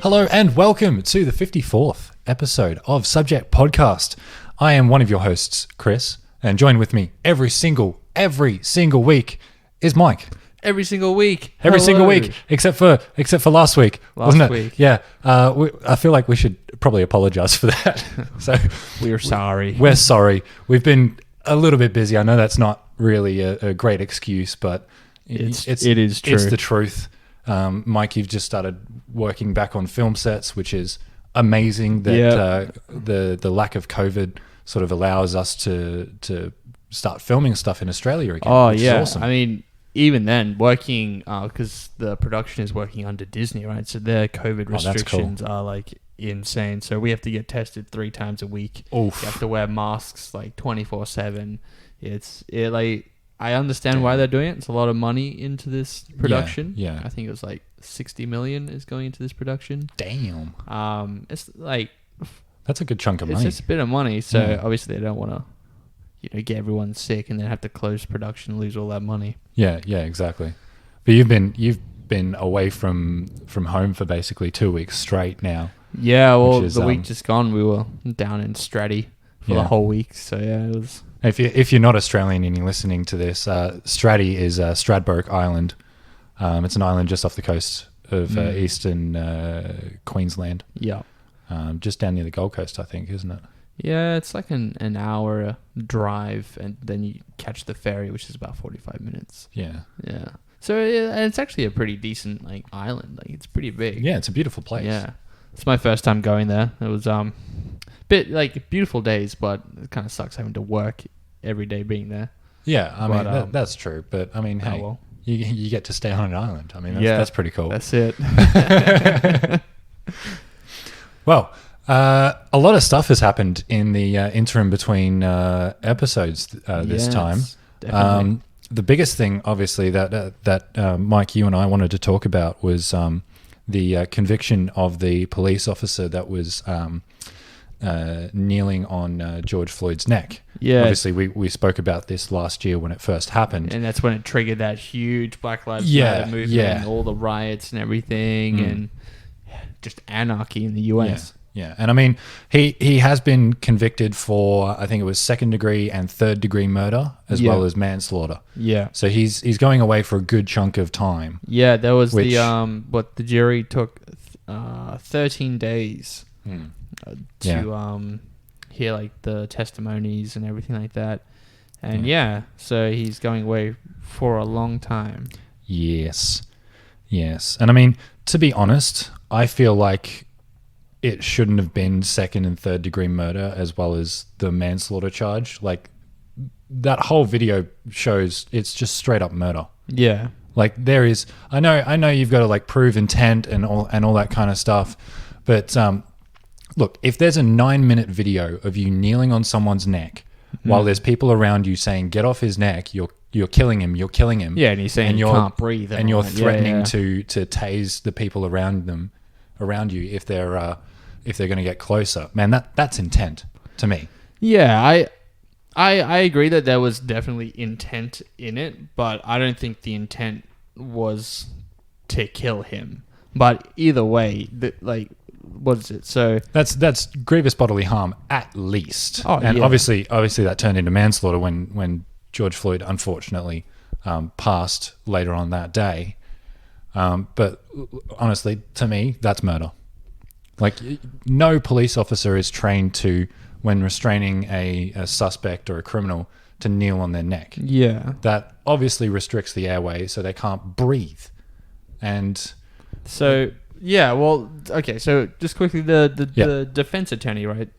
Hello and welcome to the 54th episode of Subject Podcast. I am one of your hosts, Chris, and joined with me every single week is Mike. Every single week. Every single week, except for last week, wasn't it? Week. Yeah. I feel like we should probably apologize for that. So we're sorry. We're sorry. We've been a little bit busy. I know that's not really a great excuse, but it is true. It's the truth. Mike, you've just started working back on film sets, which is amazing that the lack of COVID sort of allows us to start filming stuff in Australia again. Oh, which yeah. is awesome. I mean, even then, working, because the production is working under Disney, right? So their COVID restrictions are like insane. So we have to get tested 3 times a week. Oof. You have to wear masks like 24/7. I understand why they're doing it. It's a lot of money into this production. Yeah. I think it was like 60 million is going into this production. Damn. It's like, That's a good chunk of it's money. just a bit of money. So obviously they don't want to, get everyone sick and then have to close production and lose all that money. Yeah, exactly. But you've been away from home for basically 2 weeks straight now. Yeah, well, the week just gone, we were down in Stratty for the whole week. So yeah, it was. If you're not Australian and you're listening to this, Stratty is Stradbroke Island. It's an island just off the coast of eastern Queensland. Yeah. Just down near the Gold Coast, I think, isn't it? Yeah, it's like an hour drive, and then you catch the ferry, which is about 45 minutes. Yeah. Yeah. So it's actually a pretty decent island. Like, it's pretty big. Yeah, it's a beautiful place. Yeah. It's my first time going there. It was bit beautiful days, but it kind of sucks having to work every day being there. Yeah, I mean that's true, but I mean, hey, well. you get to stay on an island. I mean, that's pretty cool. That's it. Well, a lot of stuff has happened in the interim between episodes this time. Definitely. The biggest thing, obviously, that Mike, you and I wanted to talk about was the conviction of the police officer that was kneeling on George Floyd's neck. Yeah. Obviously, we spoke about this last year when it first happened. And that's when it triggered that huge Black Lives Matter movement, and all the riots and everything, and just anarchy in the US. Yeah. And I mean, he has been convicted for, I think it was 2nd degree and 3rd degree murder, as well as manslaughter. Yeah. So he's going away for a good chunk of time. Yeah, there was the jury took 13 days to hear the testimonies and everything like that. And so he's going away for a long time. Yes. And I mean, to be honest, I feel like it shouldn't have been 2nd and 3rd degree murder as well as the manslaughter charge. Like, that whole video shows it's just straight up murder. Yeah. Like, there is, I know you've got to prove intent and all that kind of stuff, but look, if there's a 9-minute video of you kneeling on someone's neck while there's people around you saying, "Get off his neck, you're killing him, you're killing him." Yeah, and he's saying you can't breathe, and you're threatening to tase the people around you if they're going to get closer. Man, that's intent to me. Yeah, I agree that there was definitely intent in it, but I don't think the intent was to kill him. But either way, what is it? So that's grievous bodily harm at least. Oh, and obviously that turned into manslaughter when George Floyd unfortunately passed later on that day. But honestly, to me, that's murder. Like, no police officer is trained to, when restraining a suspect or a criminal, to kneel on their neck. Yeah. That obviously restricts the airway so they can't breathe. And so, yeah, well, okay, so just quickly, the defense attorney, right?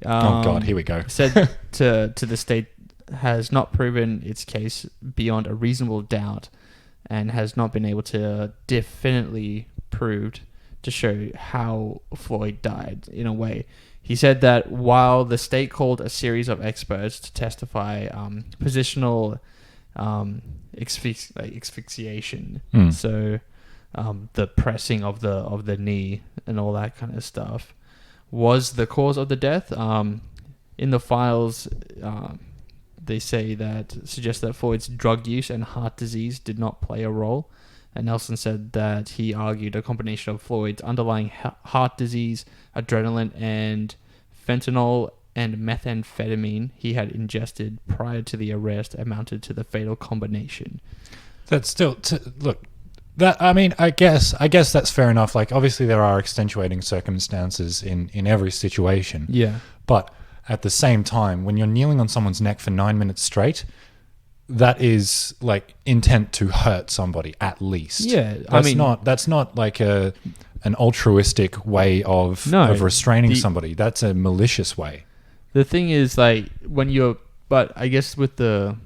Oh, God, here we go. Said to the state has not proven its case beyond a reasonable doubt and has not been able to definitely proved to show how Floyd died in a way. He said that while the state called a series of experts to testify positional asphyxiation, so the pressing of the knee and all that kind of stuff, was the cause of the death. In the files, they say that suggest that Floyd's drug use and heart disease did not play a role, And Nelson said that he argued a combination of Floyd's underlying heart disease, adrenaline, and fentanyl and methamphetamine he had ingested prior to the arrest amounted to the fatal combination. That's still look. That I mean, I guess that's fair enough. Like, obviously, there are extenuating circumstances in every situation. Yeah. But at the same time, when you're kneeling on someone's neck for 9 minutes straight, that is like intent to hurt somebody at least. Yeah, that's not like an altruistic way of restraining somebody. That's a malicious way. The thing is, like, but I guess with the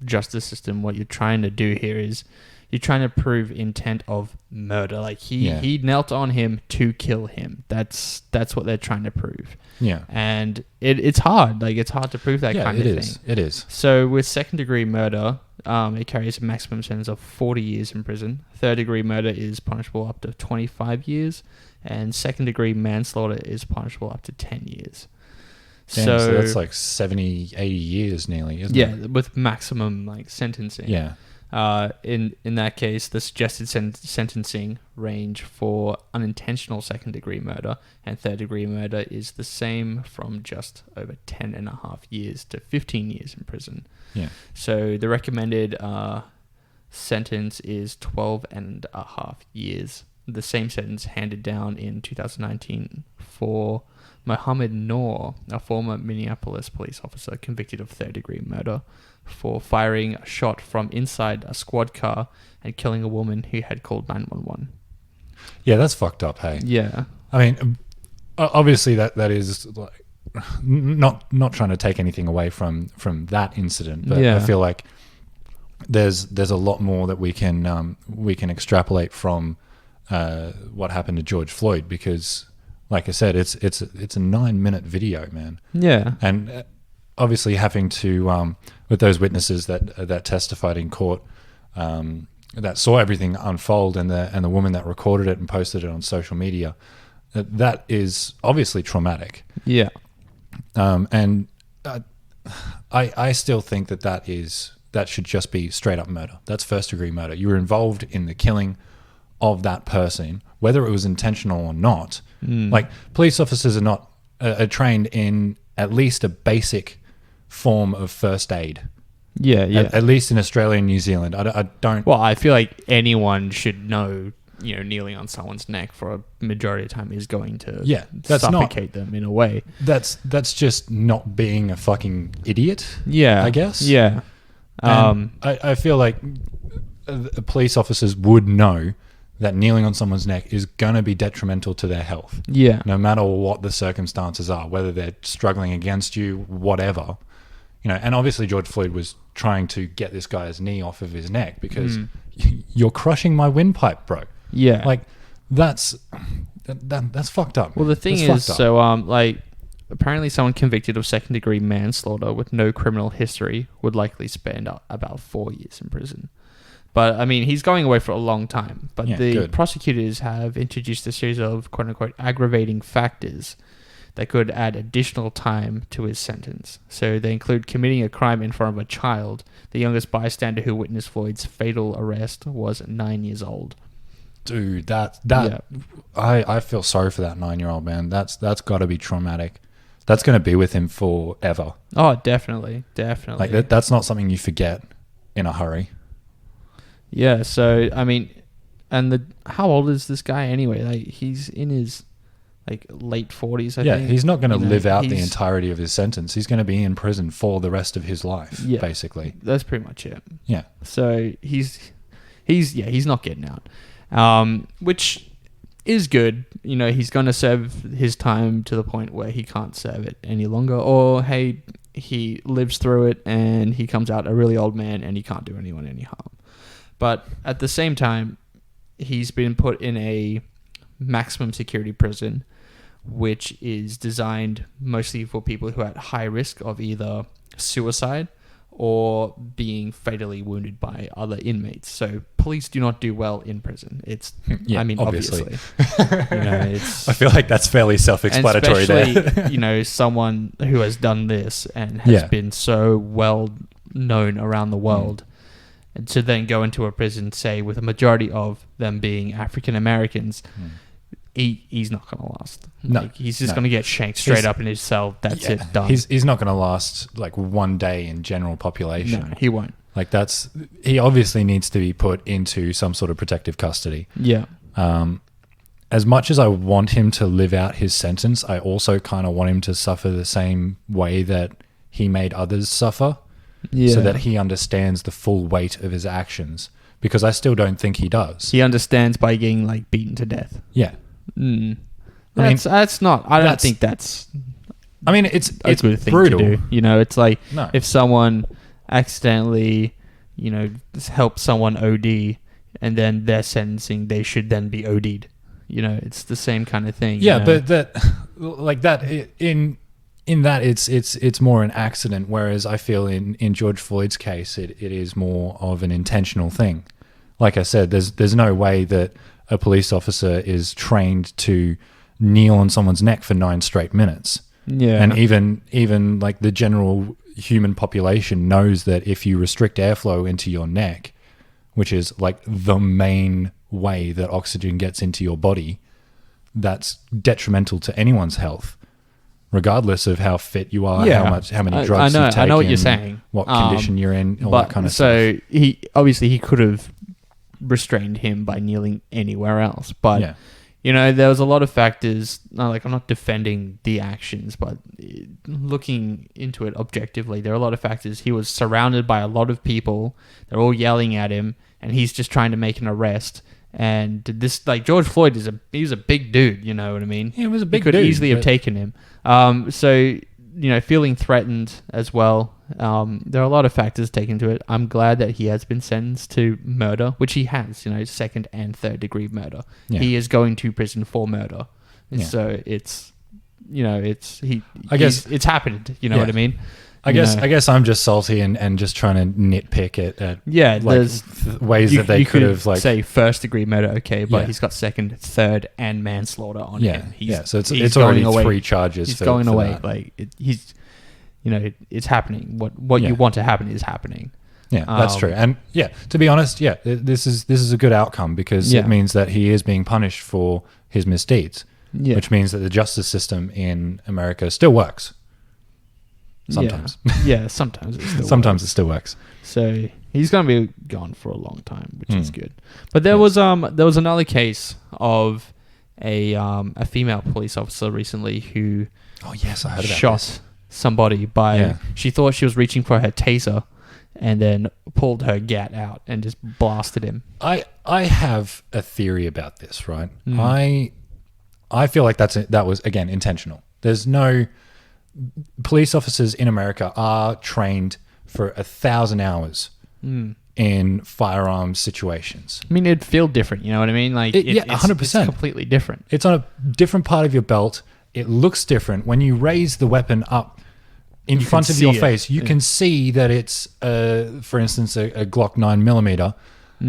justice system, what you're trying to do here is you're trying to prove intent of murder. Like, he knelt on him to kill him. That's what they're trying to prove. Yeah. And it's hard. Like, it's hard to prove that kind of thing. It is. So with second-degree murder, it carries a maximum sentence of 40 years in prison. Third-degree murder is punishable up to 25 years. And second-degree manslaughter is punishable up to 10 years. Damn, so that's like 70, 80 years nearly, isn't it? Yeah, with maximum like sentencing. Yeah. In that case, the suggested sentencing range for unintentional second-degree murder and third-degree murder is the same, from just over 10.5 years to 15 years in prison. Yeah. So the recommended sentence is 12.5 years. The same sentence handed down in 2019 for Mohammed Noor, a former Minneapolis police officer convicted of third-degree murder for firing a shot from inside a squad car and killing a woman who had called 911. Yeah, that's fucked up, hey? Yeah. I mean, obviously that is like not trying to take anything away from that incident, but I feel like there's a lot more that we can extrapolate from what happened to George Floyd, because, like I said, it's a 9-minute video, man. Yeah. And obviously having to with those witnesses that testified in court, that saw everything unfold, and the woman that recorded it and posted it on social media, that is obviously traumatic. Yeah. And I still think that should just be straight up murder. That's first degree murder. You were involved in the killing of that person, whether it was intentional or not. Like, police officers are not trained in at least a basic form of first aid. Yeah. At least in Australia and New Zealand. I don't. Well, I feel like anyone should know, kneeling on someone's neck for a majority of the time is going to suffocate them in a way. That's just not being a fucking idiot. Yeah. I guess. Yeah. I feel like police officers would know that kneeling on someone's neck is going to be detrimental to their health. Yeah. No matter what the circumstances are, whether they're struggling against you, whatever. And obviously George Floyd was trying to get this guy's knee off of his neck because you're crushing my windpipe, bro. Yeah. Like, that's fucked up. Well, the thing is, so apparently someone convicted of second-degree manslaughter with no criminal history would likely spend about 4 years in prison. But, I mean, he's going away for a long time. But the prosecutors have introduced a series of, quote-unquote, aggravating factors that could add additional time to his sentence. So they include committing a crime in front of a child. The youngest bystander who witnessed Floyd's fatal arrest was 9 years old. Dude, I feel sorry for that 9-year-old, man. That's got to be traumatic. That's going to be with him forever. Oh, definitely. Like, that's not something you forget in a hurry. Yeah, so, I mean, and how old is this guy anyway? Like, he's in his, late 40s, I think. Yeah, he's not going to live out the entirety of his sentence. He's going to be in prison for the rest of his life, basically. That's pretty much it. Yeah. So, he's not getting out, which is good. He's going to serve his time to the point where he can't serve it any longer. Or, hey, he lives through it and he comes out a really old man and he can't do anyone any harm. But at the same time, he's been put in a maximum security prison, which is designed mostly for people who are at high risk of either suicide or being fatally wounded by other inmates. So police do not do well in prison. Obviously. I feel like that's fairly self-explanatory there. Someone who has done this and has been so well known around the world. and to then go into a prison, say, with a majority of them being African Americans, he's not going to last. No, like, he's just going to get shanked straight up in his cell. That's it, done. He's not going to last like one day in general population. No, he won't. Like he obviously needs to be put into some sort of protective custody. Yeah. As much as I want him to live out his sentence, I also kind of want him to suffer the same way that he made others suffer, so that he understands the full weight of his actions. Because I still don't think he does. He understands by getting like beaten to death. Yeah. That's not. I don't think that's. I mean, it's a good thing brutal. to do. You know, it's like No. if someone accidentally, you know, helps someone OD, and then they're sentencing, they should then be OD'd. You know, it's the same kind of thing. Yeah, you know? but in that it's more an accident, whereas I feel in George Floyd's case it is more of an intentional thing. Like I said, there's no way that a police officer is trained to kneel on someone's neck for 9 straight minutes. Yeah. And even like the general human population knows that if you restrict airflow into your neck, which is like the main way that oxygen gets into your body, that's detrimental to anyone's health, regardless of how fit you are, how many drugs you've taken, I know what you're saying, what condition you're in, all that kind of stuff. So he could have restrained him by kneeling anywhere else, but you know, there was a lot of factors. Like, I'm not defending the actions, but looking into it objectively, there are a lot of factors. He was surrounded by a lot of people. They're all yelling at him, and he's just trying to make an arrest. And this, like, George Floyd he's a big dude, you know what I mean? He was a big dude. He could easily have but taken him. So, you know, feeling threatened as well. There are a lot of factors taken into it. I'm glad that he has been sentenced to murder, which he has, you know, 2nd and 3rd degree murder. Yeah. He is going to prison for murder. Yeah. So it's, you know, it's happened, you know what I mean? I guess I'm just salty and just trying to nitpick it at there's ways that they could have, like, say 1st degree murder, okay, but he's got 2nd, 3rd, and manslaughter on him. So it's already 3 charges. He's going away. That. Like he's, you know, it's happening. What you want to happen is happening. Yeah, that's true. And to be honest, this is a good outcome because it means that he is being punished for his misdeeds, which means that the justice system in America still works. Sometimes. Sometimes it still sometimes it still works. So he's going to be gone for a long time, which is good. But there was another case of a female police officer recently who I heard about shot somebody by she thought she was reaching for her taser and then pulled her gat out and just blasted him. I have a theory about this, right? I feel like that was again intentional. There's no police officers in America are trained for 1,000 hours in firearms situations. I mean, it'd feel different, you know what I mean? Like, 100%. It's completely different. It's on a different part of your belt. It looks different. When you raise the weapon up in front of your face, you can see that it's, for instance, a Glock 9mm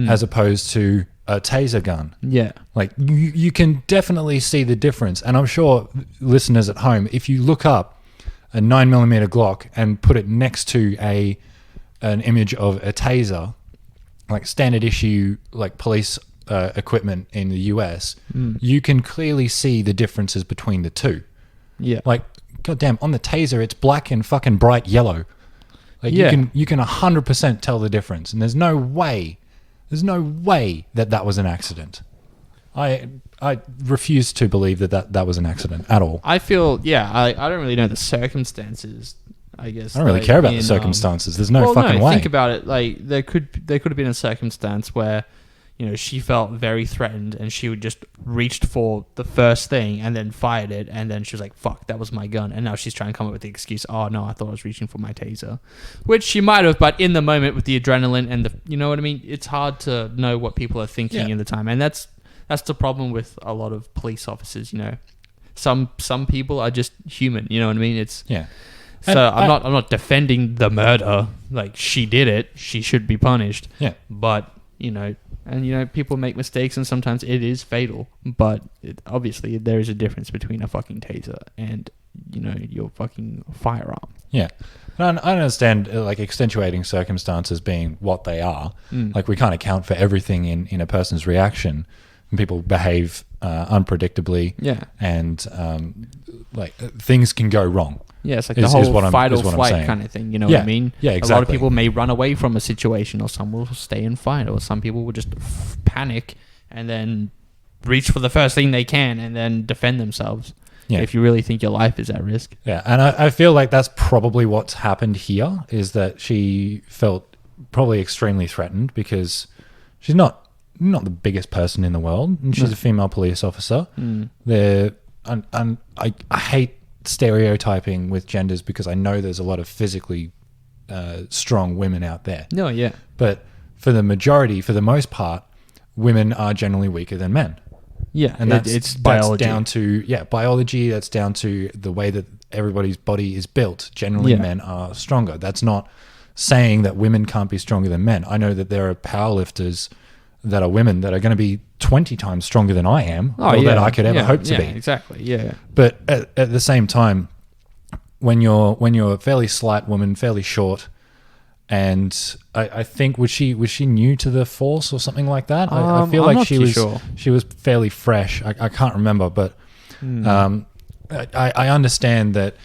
as opposed to a taser gun. Yeah. Like, you can definitely see the difference. And I'm sure listeners at home, if you look up a 9mm Glock and put it next to an image of a taser, like standard issue, like police equipment in the US, you can clearly see the differences between the two. Yeah. Like, goddamn, on the taser, it's black and fucking bright yellow. Like, you can 100% tell the difference. And there's no way that was an accident. I refuse to believe that was an accident at all. I feel, I don't really know the circumstances, I guess. I don't really care about the circumstances. There's no fucking way. Think about it. Like, there could have been a circumstance where, you know, she felt very threatened and she would just reached for the first thing and then fired it, and then she was like, fuck, that was my gun. And now she's trying to come up with the excuse, oh no, I thought I was reaching for my taser. Which she might have, but in the moment with the adrenaline and the, you know what I mean? It's hard to know what people are thinking in the time. And that's the problem with a lot of police officers, you know. Some people are just human, you know what I mean? It's So I'm not defending the murder. Like, she did it, she should be punished. Yeah. But, you know, and you know, people make mistakes and sometimes it is fatal. But obviously there is a difference between a fucking taser and your fucking firearm. Yeah. And I understand like extenuating circumstances being what they are. Like we can't account for everything in a person's reaction. And people behave unpredictably. Yeah. And like things can go wrong. Yeah, it's like the whole fight or flight kind of thing. You know what I mean? Yeah, exactly. A lot of people may run away from a situation, or some will stay and fight, or some people will just panic and then reach for the first thing they can and then defend themselves. Yeah. If you really think your life is at risk. Yeah, and I feel like that's probably what's happened here, is that she felt probably extremely threatened because she's not the biggest person in the world, and she's a female police officer. I hate stereotyping with genders because I know there's a lot of physically strong women out there. No, yeah. But for the most part, women are generally weaker than men. Yeah, and it's biology. That's down to biology. That's down to the way that everybody's body is built. Generally, men are stronger. That's not saying that women can't be stronger than men. I know that there are powerlifters that are women that are going to be 20 times stronger than I am, or that I could ever hope to be. Exactly. Yeah. But at the same time, when you're a fairly slight woman, fairly short, and I think was she new to the force or something like that? I feel like she was fairly fresh. I can't remember, but I understand that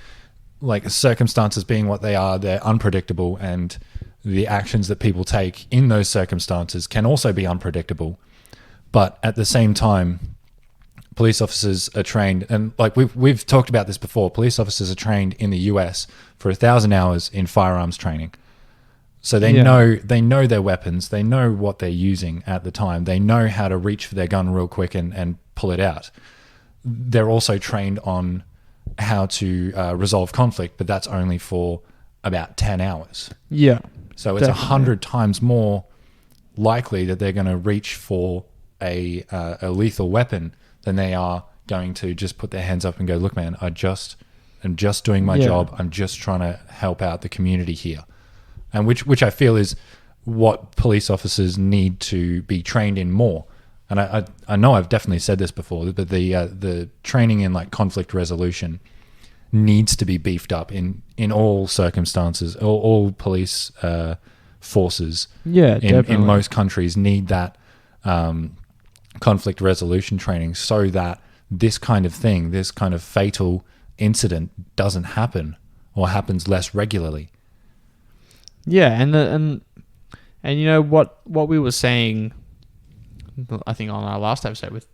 like circumstances being what they are, they're unpredictable, and the actions that people take in those circumstances can also be unpredictable. But at the same time, police officers are trained, and like we've talked about this before, police officers are trained in the US for 1,000 hours in firearms training. So they know their weapons, they know what they're using at the time, they know how to reach for their gun real quick and pull it out. They're also trained on how to resolve conflict, but that's only for about 10 hours. Yeah. So it's 100 times more likely that they're going to reach for a lethal weapon than they are going to just put their hands up and go, look, man, I'm just doing my job. I'm just trying to help out the community here. And which I feel is what police officers need to be trained in more. And I know I've definitely said this before, but the training in like conflict resolution needs to be beefed up in all circumstances. All police forces in most countries need that conflict resolution training so that this kind of thing, this kind of fatal incident doesn't happen or happens less regularly. Yeah, and you know what we were saying, I think on our last episode with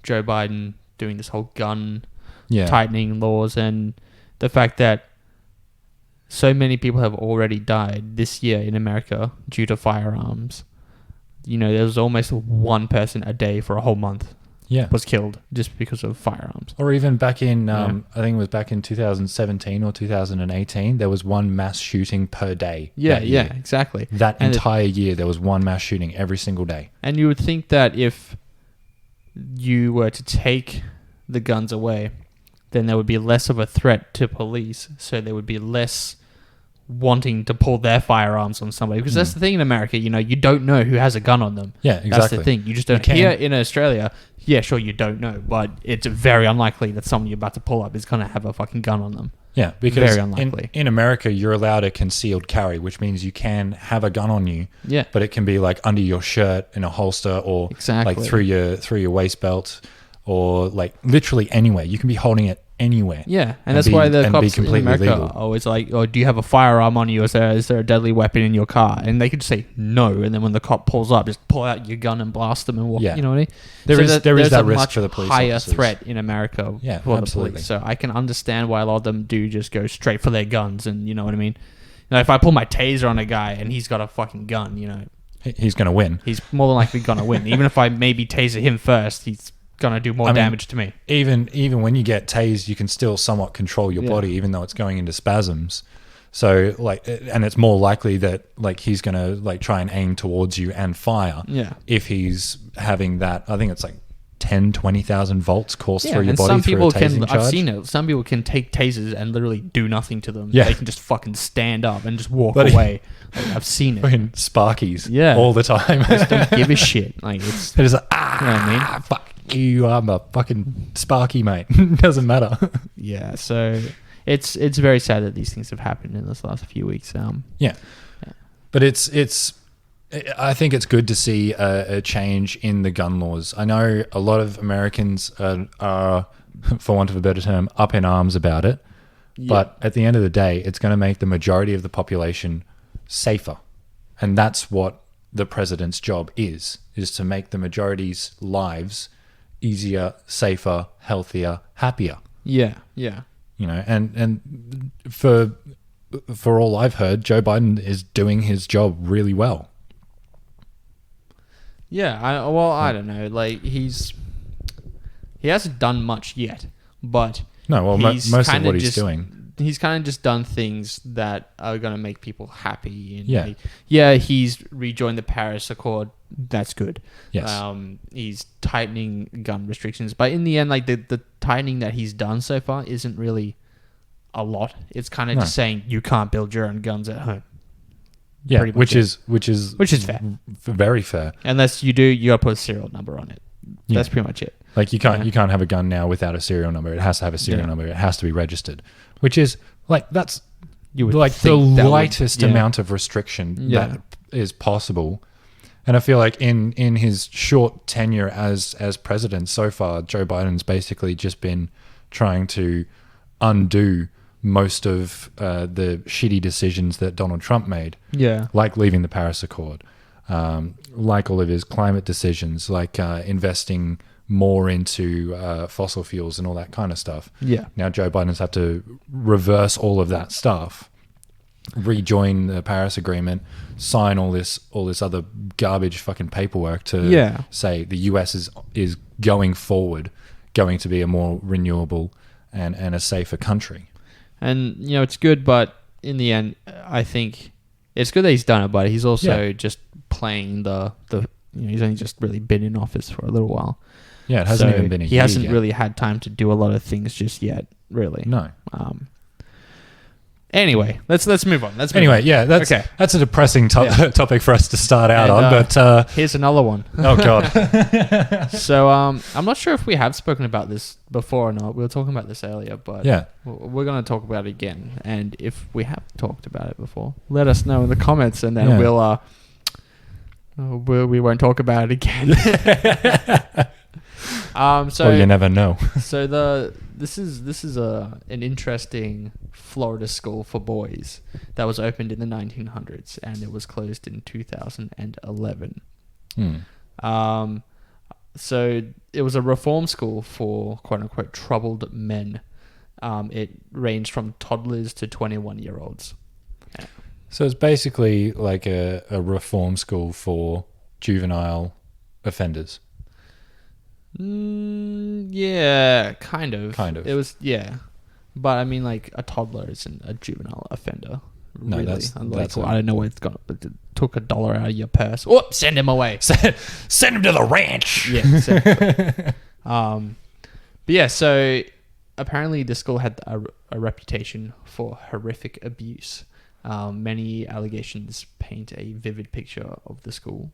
Joe Biden doing this whole gun tightening laws, and the fact that so many people have already died this year in America due to firearms. You know, there was almost one person a day for a whole month was killed just because of firearms. Or even back in, I think it was back in 2017 or 2018, there was one mass shooting per day. Yeah, exactly. That entire year, there was one mass shooting every single day. And you would think that if you were to take the guns away, then there would be less of a threat to police, so there would be less wanting to pull their firearms on somebody, because that's the thing in America, you know, you don't know who has a gun on them. Yeah, exactly. That's the thing. You just don't. Here in Australia, sure, you don't know, but it's very unlikely that someone you're about to pull up is going to have a fucking gun on them. Yeah, because very unlikely. In America, you're allowed a concealed carry, which means you can have a gun on you. Yeah, but it can be like under your shirt in a holster, or like through your waist belt, or like literally anywhere. You can be holding it anywhere. Yeah, and that's why the cops in America are always like, "Oh, do you have a firearm on you? Is there a deadly weapon in your car?" And they could say no, and then when the cop pulls up, just pull out your gun and blast them and walk. Yeah. You know what I mean? There is that risk for the police higher officers. Threat in America for the police. So I can understand why a lot of them do just go straight for their guns, and you know what I mean. You know, if I pull my taser on a guy and he's got a fucking gun, you know, he's going to win. He's more than likely going to win. Even if I maybe taser him first, he's going to do more damage to me. Even when you get tased, you can still somewhat control your body, even though it's going into spasms. So like, and it's more likely that like he's going to like try and aim towards you and fire. Yeah. If he's having that, I think it's like 10,000-20,000 volts course through your body. Some people through a tasing charge. I've seen it. Some people can take tasers and literally do nothing to them. Yeah. They can just fucking stand up and just walk away. Like, I've seen it. In Sparkies all the time. Just don't give a shit. Like it's just like, you know what I mean? Fuck. you, I'm a fucking Sparky, mate. Doesn't matter. Yeah, so it's very sad that these things have happened in this last few weeks. Yeah. But I think it's good to see a change in the gun laws. I know a lot of Americans are, for want of a better term, up in arms about it. Yeah. But at the end of the day, it's going to make the majority of the population safer. And that's what the president's job is to make the majority's lives easier, safer, healthier, happier. Yeah, yeah. You know, and for all I've heard, Joe Biden is doing his job really well. Yeah, I don't know. Like he hasn't done much yet, but no. Well, most of what he's doing, he's kind of just done things that are gonna make people happy. And yeah, like, yeah. He's rejoined the Paris Accord. That's good. Yes. He's tightening gun restrictions, but in the end, like the tightening that he's done so far isn't really a lot. It's kind of just saying you can't build your own guns at home. Yeah, which is fair, very fair. Unless you do, you got to put a serial number on it. Yeah. That's pretty much it. Like you can't have a gun now without a serial number. It has to have a serial number. It has to be registered, which is like that's like the lightest amount of restriction that is possible. And I feel like in his short tenure as president so far, Joe Biden's basically just been trying to undo most of the shitty decisions that Donald Trump made. Yeah. Like leaving the Paris Accord, like all of his climate decisions, like investing more into fossil fuels and all that kind of stuff. Yeah. Now Joe Biden's had to reverse all of that stuff, rejoin the Paris Agreement, sign all this other garbage fucking paperwork to say the US is going forward, going to be a more renewable and a safer country. And, you know, it's good, but in the end, I think it's good that he's done it, but he's also just playing the he's only just really been in office for a little while. Yeah, it hasn't even been a year. He hasn't really had time to do a lot of things just yet, really. No. Anyway, let's move on. That's a depressing topic for us to start out on. But here's another one. Oh God. So I'm not sure if we have spoken about this before or not. We were talking about this earlier, but we're going to talk about it again. And if we have talked about it before, let us know in the comments, and then we won't talk about it again. Well, you never know. So this is an interesting Florida school for boys that was opened in the 1900s, and it was closed in 2011. So it was a reform school for quote unquote troubled men. It ranged from toddlers to 21-year-olds. Yeah. So it's basically like a reform school for juvenile offenders. Yeah, kind of. It was, but I mean, like a toddler isn't a juvenile offender. No, really. that's I don't know where it's gone. But it took $1 out of your purse. Oh, send him away. Send him to the ranch. Yeah. Exactly. But yeah, so apparently the school had a reputation for horrific abuse. Many allegations paint a vivid picture of the school.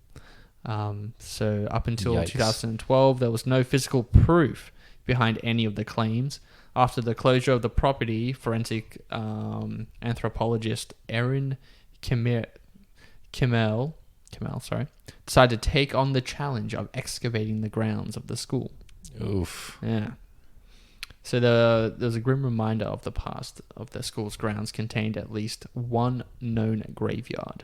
So up until 2012, there was no physical proof behind any of the claims. After the closure of the property, forensic anthropologist Erin Kimmel decided to take on the challenge of excavating the grounds of the school. Oof. Yeah. So there's a grim reminder of the past of the school's grounds contained at least one known graveyard,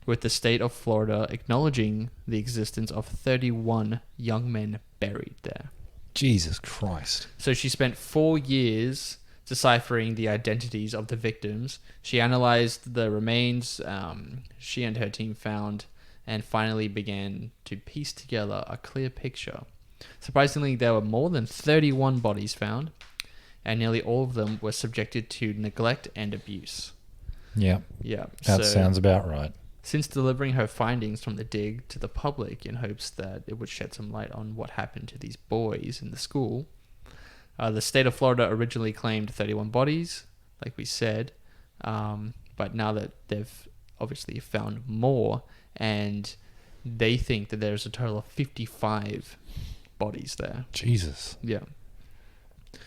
with the state of Florida acknowledging the existence of 31 young men buried there. Jesus Christ. So she spent 4 years deciphering the identities of the victims. She analyzed the remains she and her team found and finally began to piece together a clear picture. Surprisingly, there were more than 31 bodies found, and nearly all of them were subjected to neglect and abuse. Yeah. That sounds about right. Since delivering her findings from the dig to the public in hopes that it would shed some light on what happened to these boys in the school, the state of Florida originally claimed 31 bodies, like we said, but now that they've obviously found more, and they think that there's a total of 55 bodies there. Jesus. Yeah.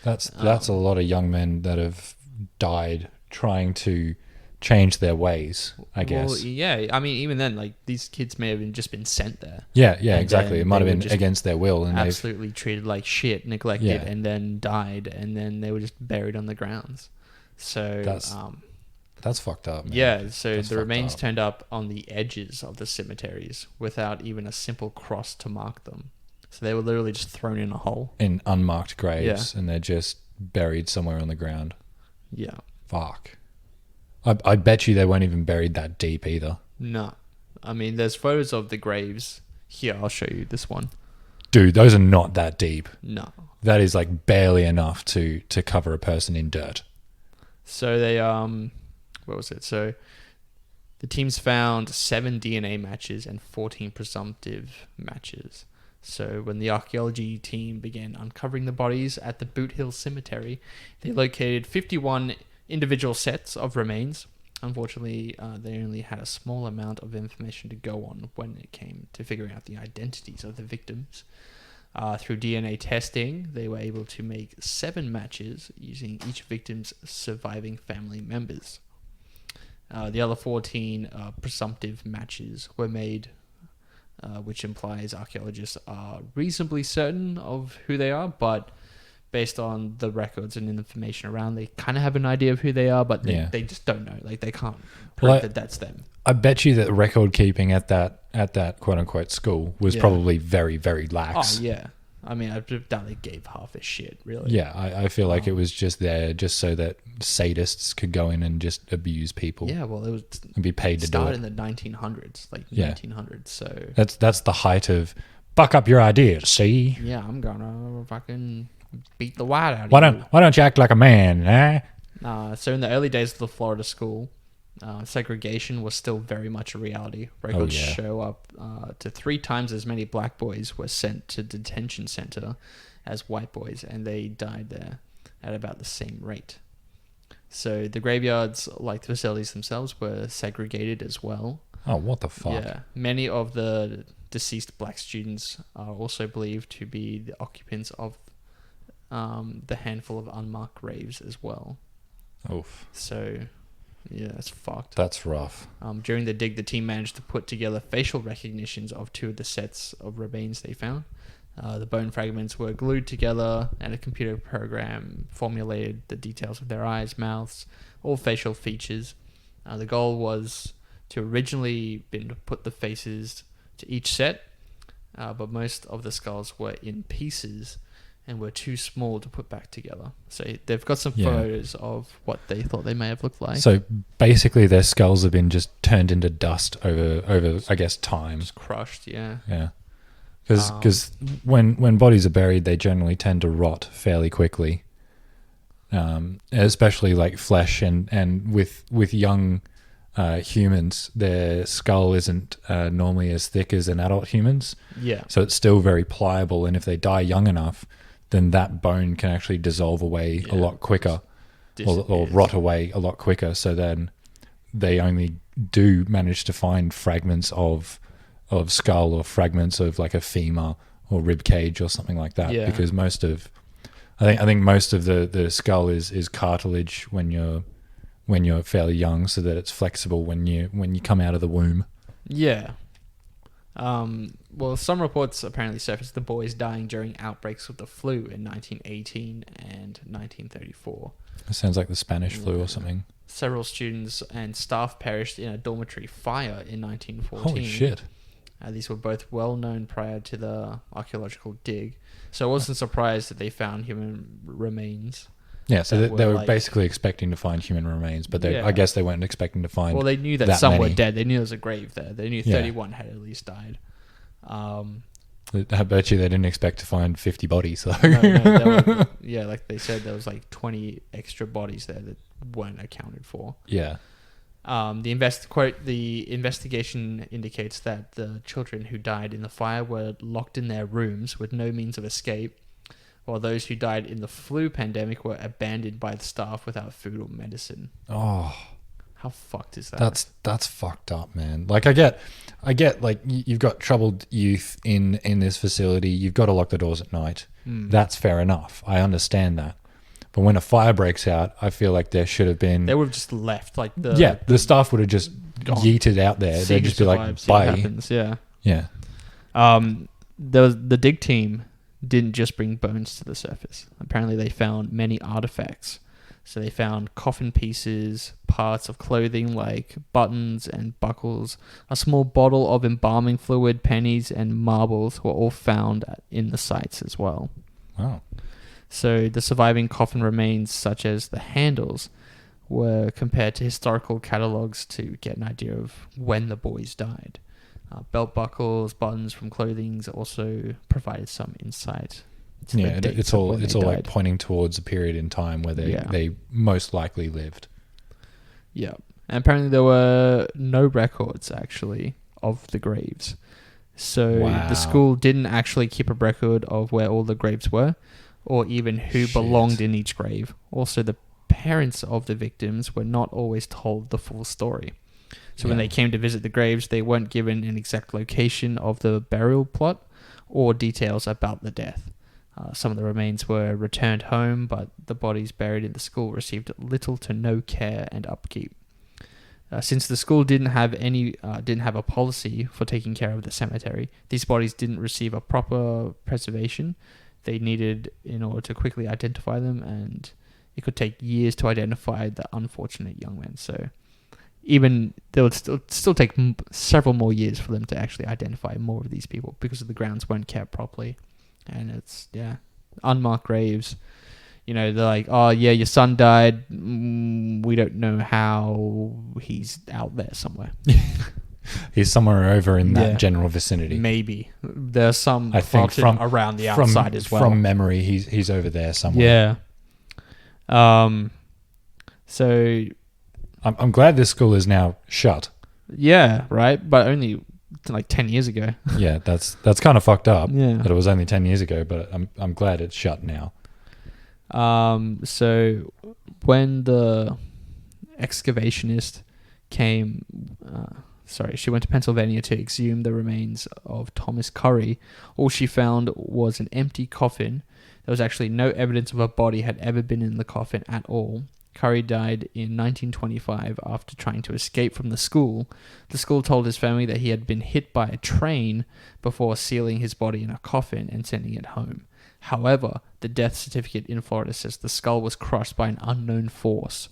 That's a lot of young men that have died trying to change their ways, I guess. Well, yeah. I mean, even then, like, these kids may have just been sent there. Yeah, And exactly. then It might they have were been just against their will, and absolutely treated like shit, neglected, Yeah. and then died, and then they were just buried on the grounds. So that's fucked up, man. yeah, so That's the fucked remains up. turned up on the edges of the cemeteries without even a simple cross to mark them. So they were literally just thrown in a hole. In unmarked graves, and they're just buried somewhere on the ground. Yeah. Fuck. I bet you they weren't even buried that deep either. No. I mean, there's photos of the graves. Here, I'll show you this one. Dude, those are not that deep. No. That is like barely enough to cover a person in dirt. So they, what was it? So the teams found 7 DNA matches and 14 presumptive matches. So when the archaeology team began uncovering the bodies at the Boot Hill Cemetery, they located 51 individual sets of remains. Unfortunately, they only had a small amount of information to go on when it came to figuring out the identities of the victims. Through DNA testing, they were able to make 7 matches using each victim's surviving family members. The other 14 presumptive matches were made, which implies archaeologists are reasonably certain of who they are, but based on the records and information around, they kind of have an idea of who they are, but they just don't know. Like, they can't prove that that's them. I bet you that record keeping at that quote unquote school was probably very, very lax. Oh yeah, I mean, I doubt they gave half a shit, really. Yeah, I feel like it was just there just so that sadists could go in and just abuse people. Yeah, well, it was and be paid to do it. Started in the 1900s, like 1900s. So that's the height of buck up your ideas. See? Yeah, I'm gonna fucking beat the white out of you. Why don't you act like a man, eh? So in the early days of the Florida school, segregation was still very much a reality. Records show up to 3 times as many black boys were sent to detention center as white boys, and they died there at about the same rate. So the graveyards, like the facilities themselves, were segregated as well. Oh, what the fuck? Yeah, many of the deceased black students are also believed to be the occupants of the handful of unmarked graves as well. Oof. So, yeah, it's fucked. That's rough. During the dig, the team managed to put together facial recognitions of 2 of the sets of remains they found. The bone fragments were glued together, and a computer program formulated the details of their eyes, mouths, all facial features. The goal was to originally been to put the faces to each set, but most of the skulls were in pieces and were too small to put back together. So they've got some photos of what they thought they may have looked like. So basically their skulls have been just turned into dust over I guess, time. Just crushed, yeah. Yeah. Because when bodies are buried, they generally tend to rot fairly quickly. Especially like flesh and with young humans, their skull isn't normally as thick as an adult human's. Yeah. So it's still very pliable, and if they die young enough, then that bone can actually dissolve away a lot quicker or rot away a lot quicker. So then they only do manage to find fragments of skull or fragments of like a femur or rib cage or something like that. Yeah. Because I think most of the skull is cartilage when you're fairly young, so that it's flexible when you come out of the womb. Yeah. Well, some reports apparently surfaced the boys dying during outbreaks of the flu in 1918 and 1934. It sounds like the Spanish flu or something. Several students and staff perished in a dormitory fire in 1914. Holy shit. These were both well known prior to the archaeological dig, so I wasn't surprised that they found human remains. Yeah, so they were basically expecting to find human remains, but I guess they weren't expecting to find. Well, they knew that some were dead. They knew there was a grave there. They knew 31 had at least died. I bet you they didn't expect to find 50 bodies, though. No, like they said, there was like 20 extra bodies there that weren't accounted for. Yeah. The investigation indicates that the children who died in the fire were locked in their rooms with no means of escape, while those who died in the flu pandemic were abandoned by the staff without food or medicine. Oh. How fucked is that? That's fucked up, man. Like I get like you've got troubled youth in this facility. You've got to lock the doors at night. That's fair enough. I understand that. But when a fire breaks out, I feel like there should have been. They would have just left. Like the staff would have just yeeted out there. They'd just be like, "Bye." Happens. Yeah. Yeah. The dig team didn't just bring bones to the surface. Apparently, they found many artifacts. So they found coffin pieces, parts of clothing like buttons and buckles, a small bottle of embalming fluid, pennies, and marbles were all found in the sites as well. Wow. So the surviving coffin remains, such as the handles, were compared to historical catalogues to get an idea of when the boys died. Belt buckles, buttons from clothing also provided some insight. It's all like pointing towards a period in time where they most likely lived. Yeah. And apparently there were no records, actually, of the graves. So the school didn't actually keep a record of where all the graves were, or even who belonged in each grave. Also, the parents of the victims were not always told the full story. So when they came to visit the graves, they weren't given an exact location of the burial plot or details about the death. Some of the remains were returned home, but the bodies buried in the school received little to no care and upkeep. Since the school didn't have a policy for taking care of the cemetery, these bodies didn't receive a proper preservation they needed in order to quickly identify them, and it could take years to identify the unfortunate young men. So even they would still take several more years for them to actually identify more of these people because the grounds weren't kept properly. And it's, unmarked graves. They're like, oh, yeah, your son died. We don't know how. He's out there somewhere. He's somewhere over in that general vicinity. Maybe. There's some I think around the outside as well. From memory, he's over there somewhere. Yeah. So I'm glad this school is now shut. Yeah, right? But only like 10 years ago. Yeah, that's kind of fucked up. Yeah. That it was only 10 years ago, but I'm glad it's shut now. So when the excavationist came, she went to Pennsylvania to exhume the remains of Thomas Curry. All she found was an empty coffin. There was actually no evidence of a body had ever been in the coffin at all. Curry died in 1925 after trying to escape from the school. The school told his family that he had been hit by a train before sealing his body in a coffin and sending it home. However, the death certificate in Florida says the skull was crushed by an unknown force.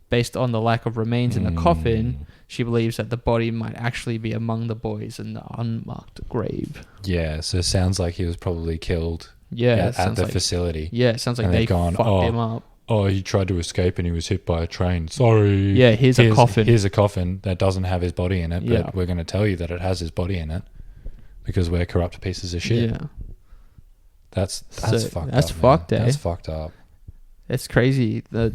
Based on the lack of remains in the coffin, she believes that the body might actually be among the boys in the unmarked grave. Yeah, so it sounds like he was probably killed at the facility. Yeah, it sounds like they fucked him up. Oh, he tried to escape and he was hit by a train. Sorry. Yeah, here's a coffin. Here's a coffin that doesn't have his body in it, but we're going to tell you that it has his body in it because we're corrupt pieces of shit. Yeah. That's fucked up. That's fucked, That's fucked up. It's crazy. It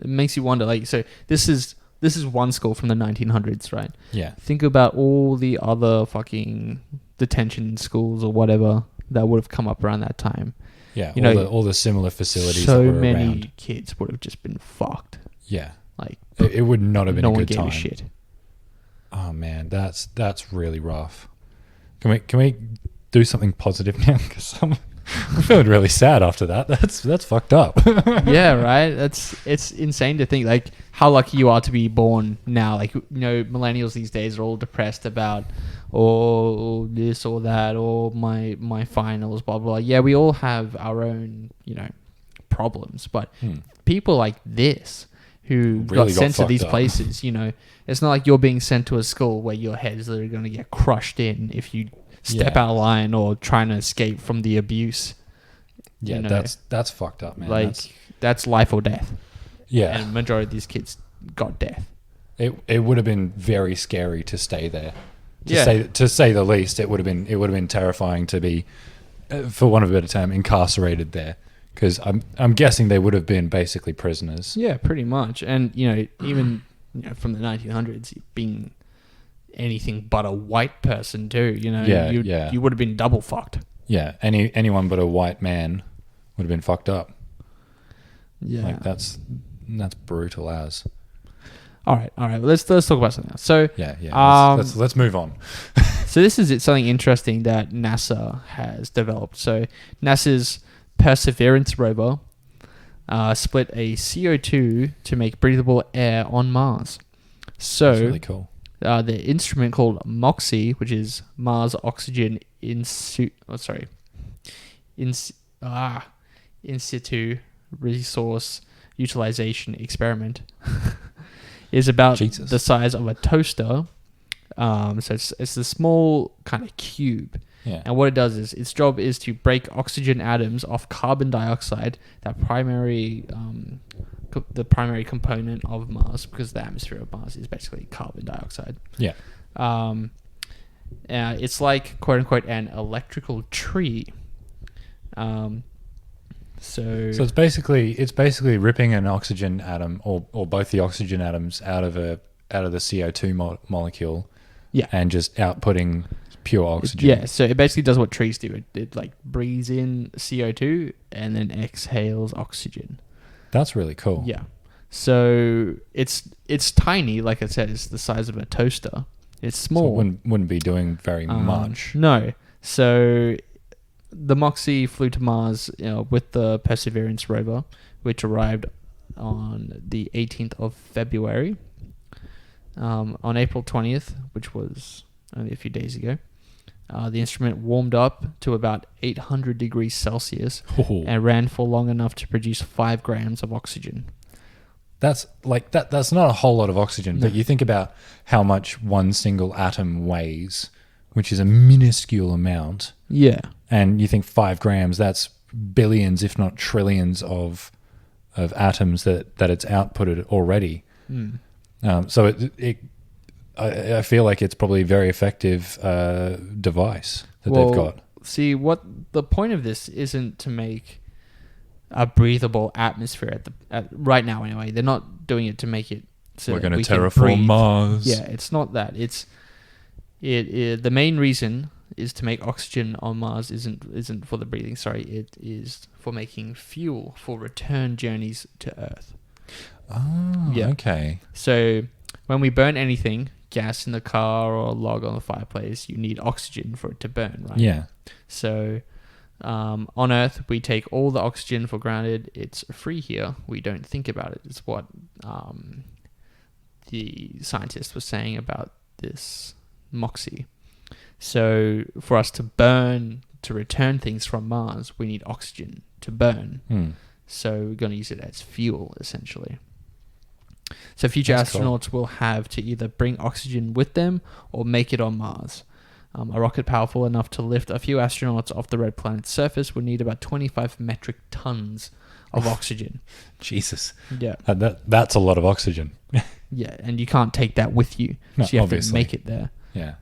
makes you wonder, like, so this is one school from the 1900s, right? Yeah. Think about all the other fucking detention schools or whatever that would have come up around that time. Yeah, all the similar facilities so that were many around. Kids would have just been fucked. Yeah. Like it would not have been a good time. No one gave a shit. Oh man, that's really rough. Can we do something positive now? Because I'm feeling really sad after that. That's fucked up. Yeah, right. It's insane to think like how lucky you are to be born now. Like, millennials these days are all depressed about this or that or my finals, blah blah. Yeah, we all have our own problems, but people like this who really got sent to these up. places, it's not like you're being sent to a school where your head's literally going to get crushed in if you step out of line or trying to escape from the abuse. Yeah, that's fucked up, man. Like that's life or death. Yeah, and majority of these kids got death. It would have been very scary to stay there. To say the least, it would have been terrifying to be, for want of a better term, incarcerated there. Because I'm guessing they would have been basically prisoners. Yeah, pretty much. And even from the 1900s, being anything but a white person too. You would have been double fucked. Yeah, anyone but a white man would have been fucked up. Yeah, like that's brutal as. All right. Let's talk about something else. So Yeah. Let's move on. so this is something interesting that NASA has developed. So NASA's Perseverance rover split a CO2 to make breathable air on Mars. So That's really cool. The instrument called Moxie, which is Mars Oxygen in situ resource utilization experiment, is about the size of a toaster. So it's a small kind of cube. Yeah. And what it does is its job is to break oxygen atoms off carbon dioxide, the primary component of Mars, because the atmosphere of Mars is basically carbon dioxide. Yeah. It's like, quote unquote, an electrical tree. So it's basically ripping an oxygen atom or both the oxygen atoms out of the CO2 molecule, and just outputting pure oxygen. So it basically does what trees do. It like breathes in CO2 and then exhales oxygen. That's really cool. Yeah. So it's tiny, like I said, it's the size of a toaster. It's small. So it wouldn't be doing very much. No. So the Moxie flew to Mars with the Perseverance rover, which arrived on the 18th of February. On April 20th, which was only a few days ago, the instrument warmed up to about 800 degrees Celsius and ran for long enough to produce 5 grams of oxygen. That's that's not a whole lot of oxygen, No. but you think about how much one single atom weighs, which is a minuscule amount. Yeah. And you think 5 grams, that's billions, if not trillions of atoms that it's outputted already. Mm. So I feel like it's probably a very effective device that they've got. See, what the point of this isn't to make a breathable atmosphere right now. Anyway, they're not doing it to make it so we're going to we can terraform breathe. Mars. Yeah, it's not that. The main reason is to make oxygen on Mars isn't for the breathing. Sorry, it is for making fuel for return journeys to Earth. Oh, Yeah. okay. So when we burn anything, gas in the car or log on the fireplace, you need oxygen for it to burn, right? Yeah. So on Earth, we take all the oxygen for granted. It's free here. We don't think about it. It's what the scientist was saying about this Moxie. So for us to burn, to return things from Mars, we need oxygen to burn. So we're going to use it as fuel, essentially. So future astronauts will have to either bring oxygen with them or make it on Mars. A rocket powerful enough to lift a few astronauts off the red planet's surface would need about 25 metric tons of oxygen. Jesus. Yeah. That's a lot of oxygen. Yeah, and you can't take that with you. No, so you have obviously. to make it there. Yeah.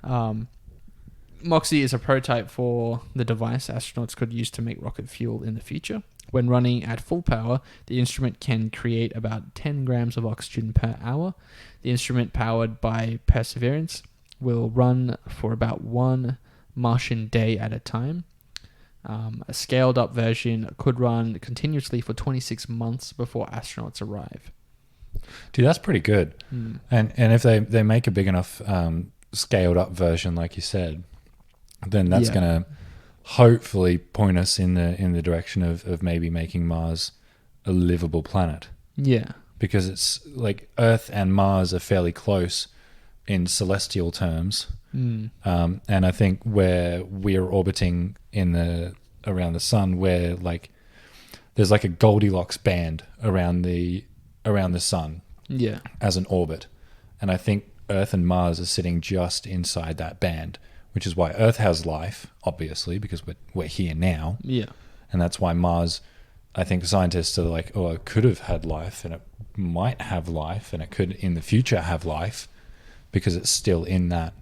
Moxie is a prototype for the device astronauts could use to make rocket fuel in the future. When running at full power, the instrument can create about 10 grams of oxygen per hour. The instrument, powered by Perseverance, will run for about 1 Martian day at a time. A scaled-up version could run continuously for 26 months before astronauts arrive. Dude, that's pretty good. And if they make a big enough scaled-up version, like you said, then that's going to hopefully point us in the direction of maybe making Mars a livable planet. Yeah. Because it's like Earth and Mars are fairly close in celestial terms. And I think where we're orbiting around the sun, where like there's like a Goldilocks band around the sun as an orbit. And I think Earth and Mars are sitting just inside that band, which is why Earth has life, obviously, because we're here now. Yeah. And that's why Mars, I think scientists are like, oh, it could have had life, and it might have life, and it could in the future have life, because it's still in that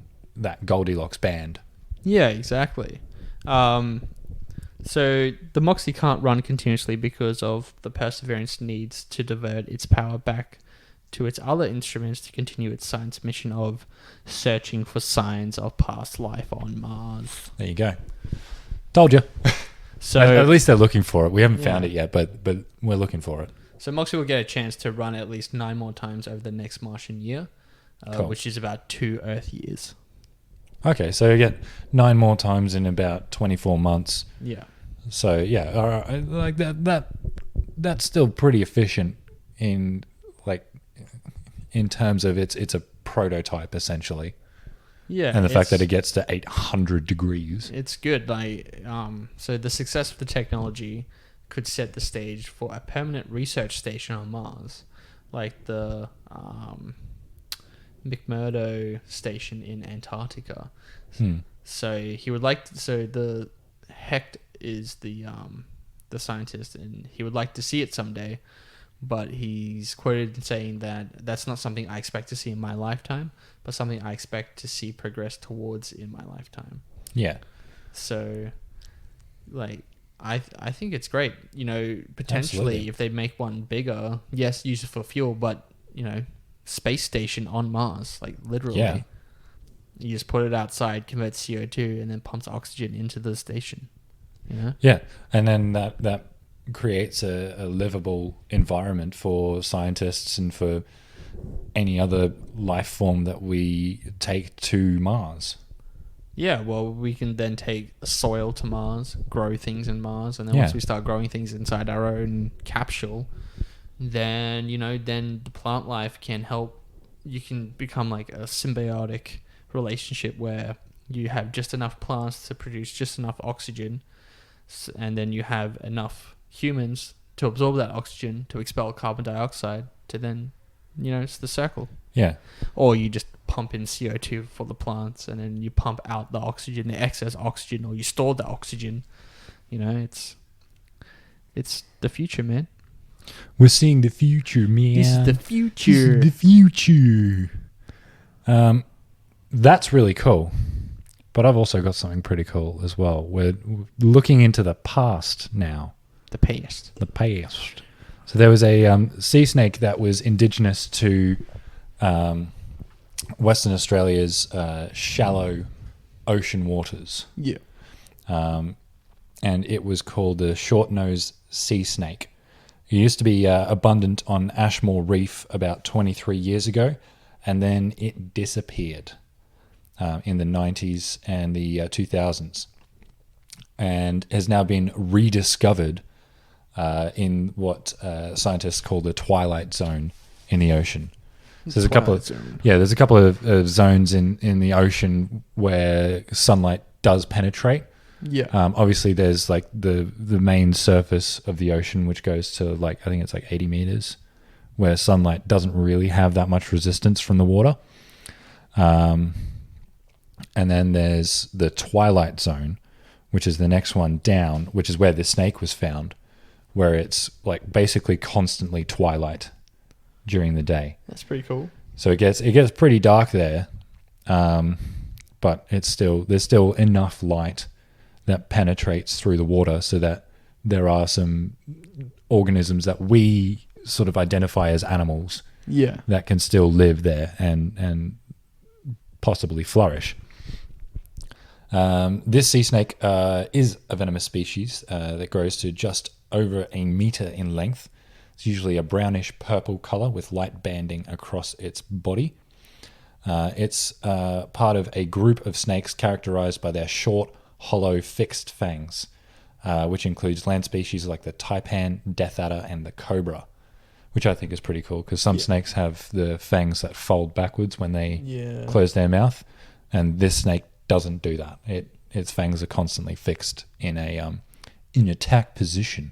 Goldilocks band. Yeah, exactly. So the Moxie can't run continuously because of the Perseverance needs to divert its power back to its other instruments to continue its science mission of searching for signs of past life on Mars. There you go. Told you. So at least they're looking for it. We haven't found it yet, but we're looking for it. So Moxie will get a chance to run at least 9 more times over the next Martian year, Cool. which is about 2 Earth years. Okay, so you get 9 more times in about 24 months. Yeah. So yeah, all right, like that's still pretty efficient in terms of it's a prototype essentially. Yeah. And the fact that it gets to 800 degrees. It's good. So the success of the technology could set the stage for a permanent research station on Mars, like the McMurdo station in Antarctica. So he would like. So the Hecht is the scientist, and he would like to see it someday. But he's quoted saying that that's not something I expect to see in my lifetime, but something I expect to see progress towards in my lifetime. Yeah. So, I think it's great. Potentially, Absolutely. if they make one bigger, yes, use it for fuel, but, space station on Mars, literally. Yeah. You just put it outside, converts CO2, and then pumps oxygen into the station. Yeah. And then that creates a livable environment for scientists and for any other life form that we take to Mars. Yeah, well, we can then take soil to Mars, grow things in Mars, and then once we start growing things inside our own capsule, then, then the plant life can help. You can become like a symbiotic relationship where you have just enough plants to produce just enough oxygen, and then you have enough humans to absorb that oxygen, to expel carbon dioxide, to then, it's the circle. Yeah. Or you just pump in CO2 for the plants, and then you pump out the oxygen, the excess oxygen, or you store the oxygen. It's the future, man. We're seeing the future, man. This is the future. This is the future. That's really cool. But I've also got something pretty cool as well. We're looking into the past now. The past. The past. So there was a sea snake that was indigenous to Western Australia's shallow ocean waters. Yeah. And it was called the Shortnose Sea Snake. It used to be abundant on Ashmore Reef about 23 years ago, and then it disappeared in the 90s and the 2000s, and has now been rediscovered in what scientists call the twilight zone in the ocean. So there's a couple of zones in the ocean where sunlight does penetrate. Yeah. Obviously, there's the main surface of the ocean, which goes to I think it's 80 meters, where sunlight doesn't really have that much resistance from the water. And then there's the twilight zone, which is the next one down, which is where the snake was found, where it's basically constantly twilight during the day. That's pretty cool. So it gets pretty dark there, but there's still enough light that penetrates through the water so that there are some organisms that we sort of identify as animals that can still live there and possibly flourish. This sea snake is a venomous species that grows to just over a meter in length. It's usually a brownish purple color with light banding across its body. It's part of a group of snakes characterized by their short, hollow, fixed fangs, which includes land species like the taipan, death adder, and the cobra, which I think is pretty cool because some snakes have the fangs that fold backwards when they close their mouth, and this snake doesn't do that. Its fangs are constantly fixed in a attack position.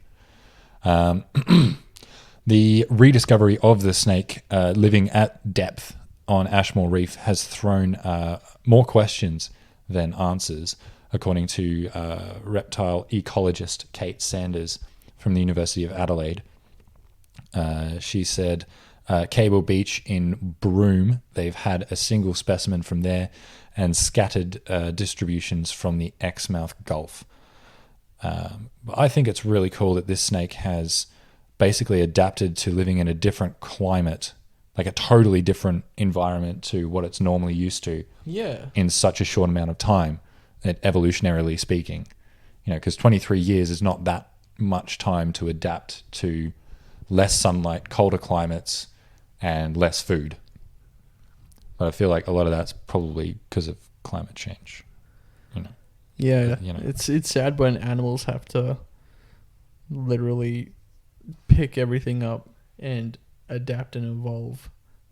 The rediscovery of the snake living at depth on Ashmore Reef has thrown more questions than answers, according to reptile ecologist Kate Sanders from the University of Adelaide. She said, Cable Beach in Broome, they've had a single specimen from there and scattered distributions from the Exmouth Gulf. I think it's really cool that this snake has basically adapted to living in a different climate, like a totally different environment to what it's normally used to in such a short amount of time, evolutionarily speaking. Because 23 years is not that much time to adapt to less sunlight, colder climates, and less food. But I feel like a lot of that's probably because of climate change. Yeah, You know. it's sad when animals have to literally pick everything up and adapt and evolve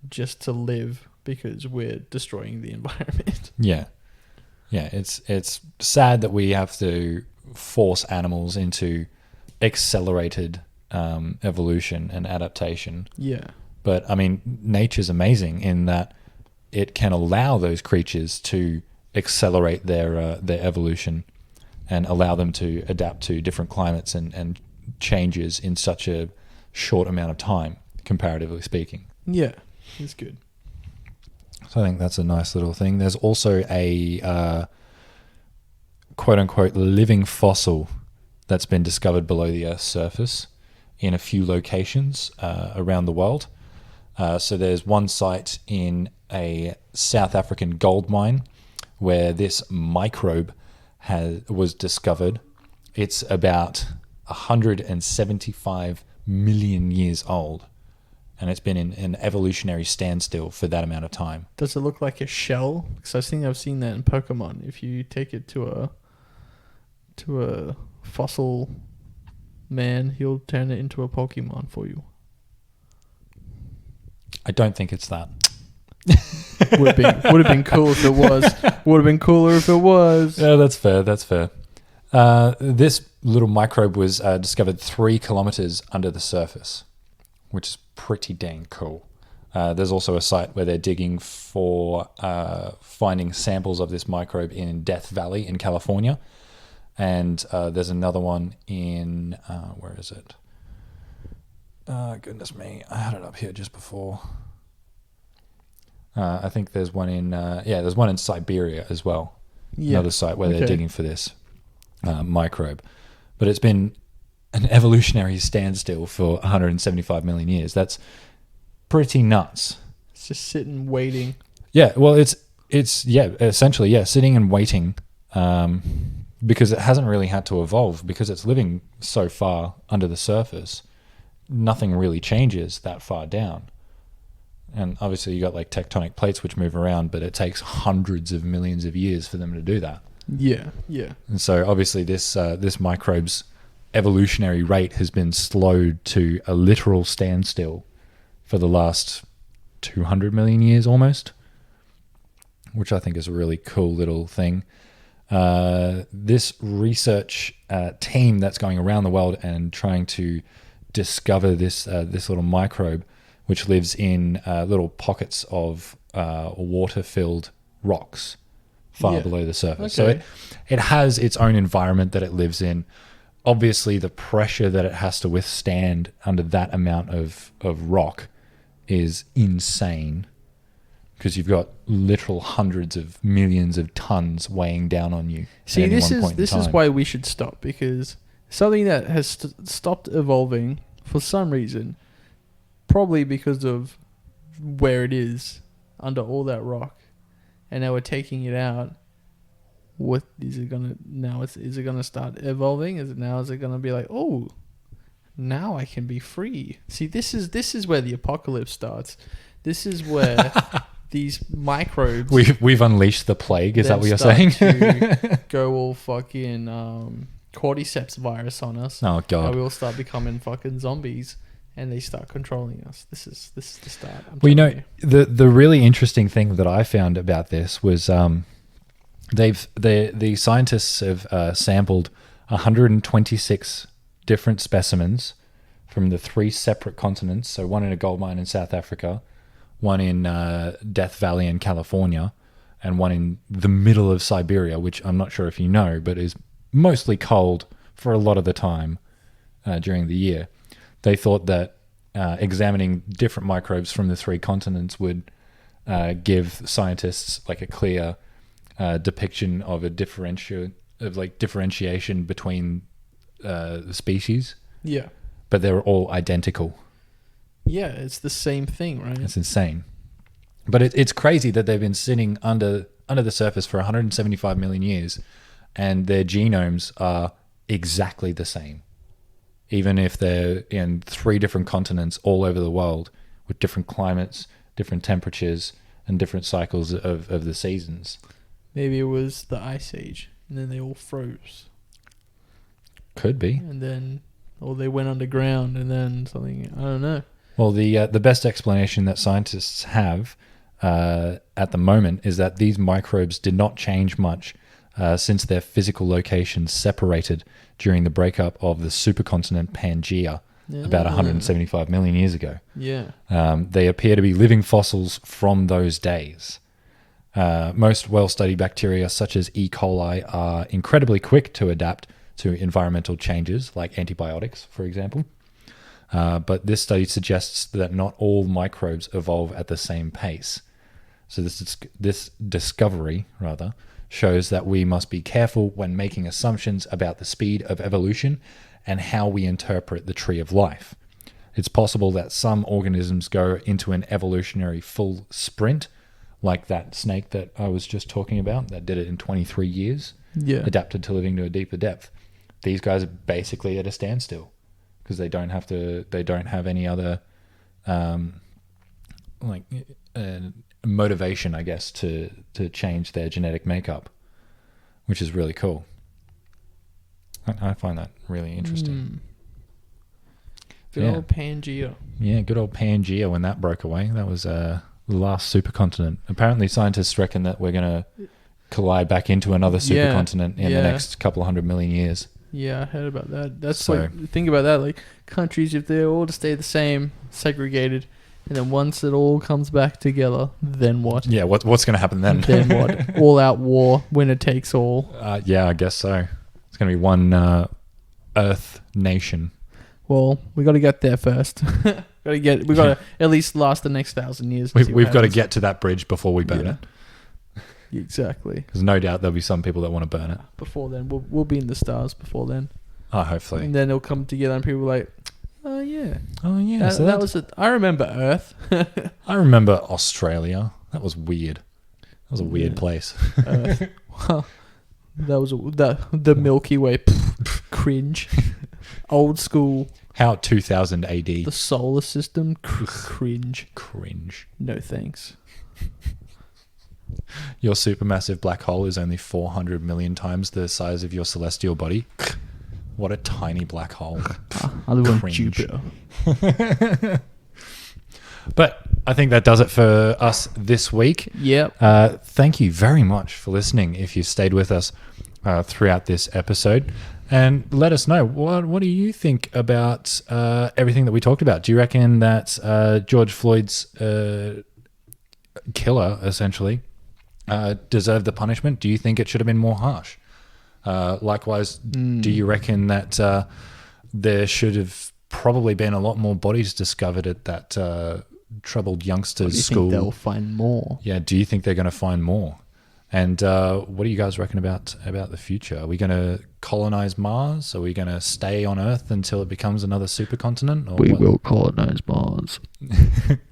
just to live because we're destroying the environment. Yeah. It's sad that we have to force animals into accelerated evolution and adaptation. Yeah. But I mean, nature's amazing in that it can allow those creatures to accelerate their evolution and allow them to adapt to different climates and changes in such a short amount of time, comparatively speaking. Yeah, it's good. So I think that's a nice little thing. There's also a quote-unquote living fossil that's been discovered below the Earth's surface in a few locations around the world. So there's one site in a South African gold mine where this microbe was discovered. It's about 175 million years old, and it's been in an evolutionary standstill for that amount of time. Does it look like a shell? Because I think I've seen that in Pokemon. If you take it to a fossil man, he'll turn it into a Pokemon for you. I don't think it's that. Would have been cool if it was. Would have been cooler if it was. Yeah, that's fair. This little microbe was discovered 3 kilometers under the surface, which is pretty dang cool. There's also a site where they're digging for finding samples of this microbe in Death Valley in California. And there's another one in, where is it? Goodness me, I had it up here just before. I think there's one in, there's one in Siberia as well. Yeah. Another site where they're digging for this microbe. But it's been an evolutionary standstill for 175 million years. That's pretty nuts. It's just sitting waiting. Yeah, well, it's essentially sitting and waiting, because it hasn't really had to evolve because it's living so far under the surface. Nothing really changes that far down. And obviously you got like tectonic plates which move around, but it takes hundreds of millions of years for them to do that. Yeah. And so obviously this microbe's evolutionary rate has been slowed to a literal standstill for the last 200 million years almost, which I think is a really cool little thing. This research team that's going around the world and trying to discover this little microbe, which lives in little pockets of water-filled rocks far below the surface. Okay. So it has its own environment that it lives in. Obviously, the pressure that it has to withstand under that amount of rock is insane, because you've got literal hundreds of millions of tons weighing down on you. See, this is why we should stop, because something that has stopped evolving for some reason, probably because of where it is under all that rock, and now we're taking it out. What is it gonna now? Is it gonna start evolving? Is it gonna be like, oh, now I can be free? See, this is where the apocalypse starts. This is where these microbes we've unleashed the plague. Is that what you're saying? To go all fucking cordyceps virus on us. Oh god! And we all start becoming fucking zombies, and they start controlling us. This is the start. The really interesting thing that I found about this was the scientists have sampled 126 different specimens from the 3 separate continents. So one in a gold mine in South Africa, one in Death Valley in California, and one in the middle of Siberia, which I'm not sure if you know, but is mostly cold for a lot of the time during the year. They thought that examining different microbes from the 3 continents would give scientists like a clear depiction of a differentiation between the species. Yeah. But they're all identical. Yeah, it's the same thing, right? It's insane. But it's crazy that they've been sitting under the surface for 175 million years, and their genomes are exactly the same. even if they're in 3 different continents all over the world with different climates, different temperatures, and different cycles of the seasons. Maybe it was the Ice Age, and then they all froze. Could be. And then, or they went underground, and then something, I don't know. Well, the best explanation that scientists have at the moment is that these microbes did not change much since their physical locations separated during the breakup of the supercontinent Pangaea about 175 million years ago. Yeah. They appear to be living fossils from those days. Most well-studied bacteria, such as E. coli, are incredibly quick to adapt to environmental changes, like antibiotics, for example. But this study suggests that not all microbes evolve at the same pace. So this discovery, rather, shows that we must be careful when making assumptions about the speed of evolution and how we interpret the tree of life. It's possible that some organisms go into an evolutionary full sprint, like that snake that I was just talking about, that did it in 23 years, adapted to living to a deeper depth. These guys are basically at a standstill because they don't have any other motivation, I guess, to change their genetic makeup, which is really cool. I find that really interesting. Good old Pangaea. Yeah, good old Pangaea when that broke away. That was the last supercontinent. Apparently scientists reckon that we're going to collide back into another supercontinent in the next couple of 100 million years. Yeah, I heard about that. That's think about that. Like, countries, if they're all to stay the same, segregated, and then once it all comes back together, then what? Yeah, what's going to happen then? Then what? All out war, winner takes all. Yeah, I guess so. It's going to be one Earth nation. Well, we got to get there first. We got to at least last the next 1,000 years. We've got to get to that bridge before we burn it. Exactly. Because no doubt there'll be some people that want to burn it. Before then, we'll be in the stars before then. Oh, hopefully. And then it'll come together and people are like, oh, yeah. Oh, yeah. So that was it. I remember Earth. I remember Australia. That was weird. That was a weird place. Well, that was the Milky Way. Cringe. Old school. How 2000 AD. The solar system. Cringe. Cringe. No thanks. Your supermassive black hole is only 400 million times the size of your celestial body. What a tiny black hole. I live on Jupiter. But I think that does it for us this week. Yep. Thank you very much for listening if you stayed with us throughout this episode. And let us know, what do you think about everything that we talked about? Do you reckon that George Floyd's killer, essentially, deserved the punishment? Do you think it should have been more harsh? Likewise, do you reckon that there should have probably been a lot more bodies discovered at that troubled youngsters' school? Do you think they'll find more? Yeah, do you think they're going to find more? And what do you guys reckon about the future? Are we going to colonize Mars? Are we going to stay on Earth until it becomes another supercontinent? Or we will colonize Mars.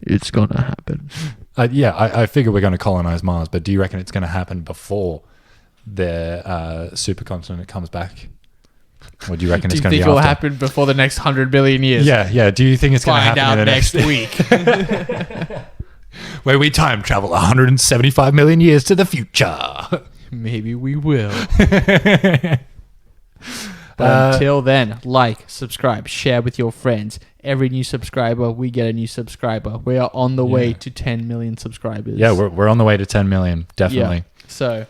It's going to happen. I figure we're going to colonize Mars, but do you reckon it's going to happen before the supercontinent comes back? Or do you reckon it's going to be after? Do you think it will happen before the next 100 billion years? Yeah. Do you think it's going to happen in the next week? Where we time travel 175 million years to the future. Maybe we will. But until then, like, subscribe, share with your friends. Every new subscriber, we get a new subscriber. We are on the way to 10 million subscribers. Yeah, we're on the way to 10 million, definitely. Yeah. So,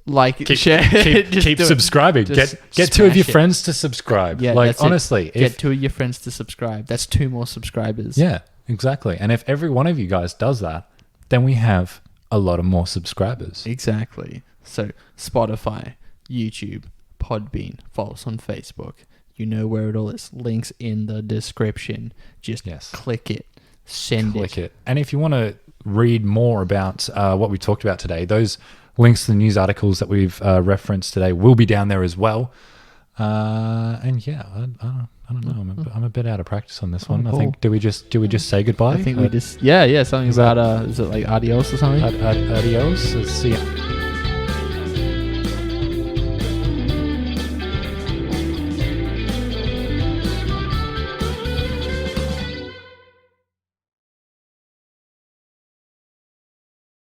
like, share. Keep subscribing. Get 2 of your friends to subscribe. Yeah, like, honestly. Get 2 of your friends to subscribe. That's 2 more subscribers. Yeah, exactly. And if every one of you guys does that, then we have a lot of more subscribers. Exactly. So, Spotify, YouTube, Podbean, follow us on Facebook. You know where it all is. Links in the description. Just click it. Click it. And if you want to read more about what we talked about today, those links to the news articles that we've referenced today will be down there as well. And yeah, I don't know. I'm a bit out of practice on this one. Cool. I think do we just say goodbye? I think we just something about is it like adios or something? Adios. See ya.